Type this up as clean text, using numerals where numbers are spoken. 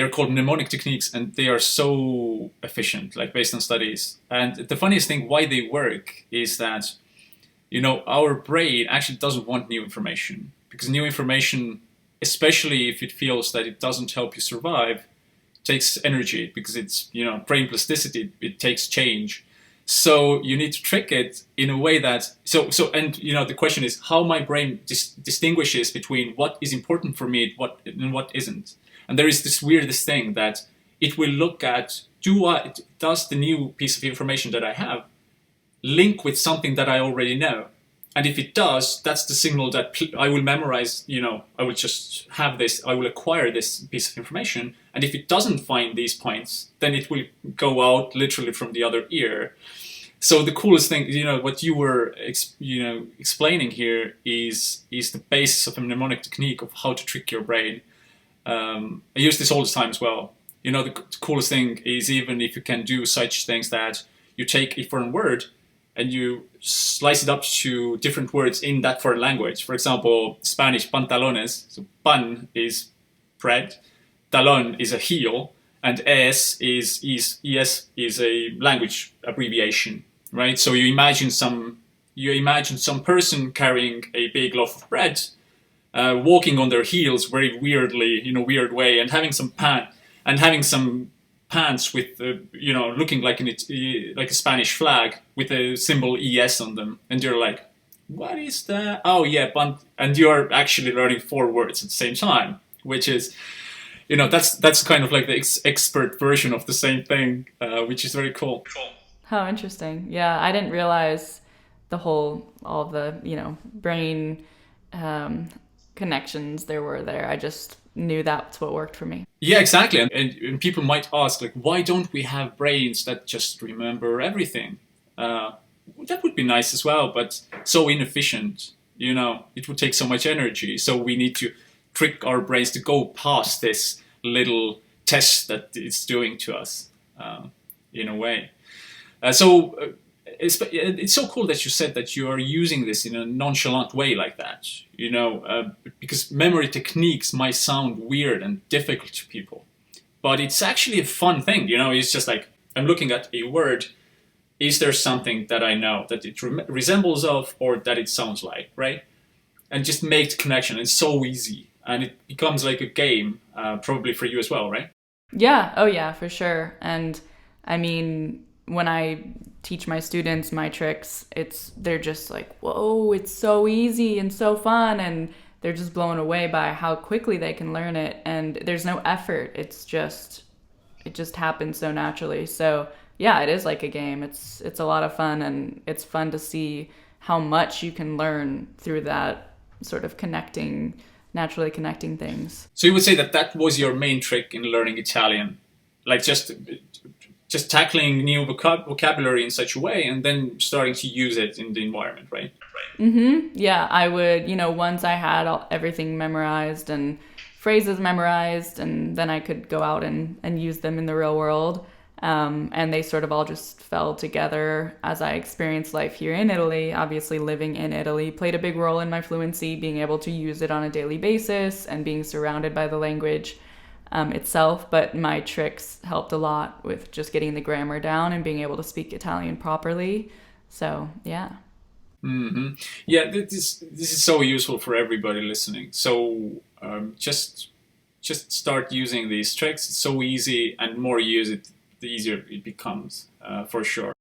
they're called mnemonic techniques, and they are so efficient, like based on studies. And the funniest thing why they work is that, our brain actually doesn't want new information, because new information, especially if it feels that it doesn't help you survive, takes energy, because it's, brain plasticity, it takes change. So you need to trick it in a way that, and the question is how my brain distinguishes between what is important for me and what isn't. And there is this weirdest thing that it will look at, does the new piece of information that I have link with something that I already know? And if it does, that's the signal that I will memorize, I will just have this, I will acquire this piece of information. And if it doesn't find these points, then it will go out literally from the other ear. So the coolest thing, what you were, explaining here is the basis of a mnemonic technique of how to trick your brain. I use this all the time as well. The coolest thing is, even if you can do such things that you take a foreign word and you slice it up to different words in that foreign language. For example, Spanish, pantalones. So pan is bread, talon is a heel, and es is a language abbreviation, right? So you imagine some person carrying a big loaf of bread, walking on their heels very weirdly, in a weird way, and having some pants with, looking like a Spanish flag with a symbol ES on them, and you're like, what is that? Oh yeah, and you're actually learning 4 words at the same time, which is, that's kind of like the expert version of the same thing, which is very cool. How interesting. Yeah, I didn't realize all the, brain connections there were there. I just knew that's what worked for me. Yeah, exactly. And people might ask, like, why don't we have brains that just remember everything? That would be nice as well, but so inefficient. It would take so much energy. So we need to trick our brains to go past this little test that it's doing to us, in a way. It's so cool that you said that you are using this in a nonchalant way like that, because memory techniques might sound weird and difficult to people, but it's actually a fun thing. It's just like, I'm looking at a word. Is there something that I know that it resembles of, or that it sounds like, right? And just make the connection. It's so easy, and it becomes like a game, probably for you as well, right? Yeah. Oh yeah, for sure. And I mean, when I teach my students my tricks, they're just like, whoa, it's so easy and so fun, and they're just blown away by how quickly they can learn it, and there's no effort. It just happens so naturally. So yeah, it is like a game. It's a lot of fun, and it's fun to see how much you can learn through that sort of naturally connecting things. So you would say that was your main trick in learning Italian, like just tackling new vocabulary in such a way, and then starting to use it in the environment, right? Yeah, I would, once I had everything memorized and phrases memorized, and then I could go out and use them in the real world. And they sort of all just fell together as I experienced life here in Italy. Obviously, living in Italy played a big role in my fluency, being able to use it on a daily basis and being surrounded by the language itself. But my tricks helped a lot with just getting the grammar down and being able to speak Italian properly. So, yeah. Mm-hmm. Yeah, this is so useful for everybody listening. So just start using these tricks. It's so easy, and the more you use it, the easier it becomes, for sure.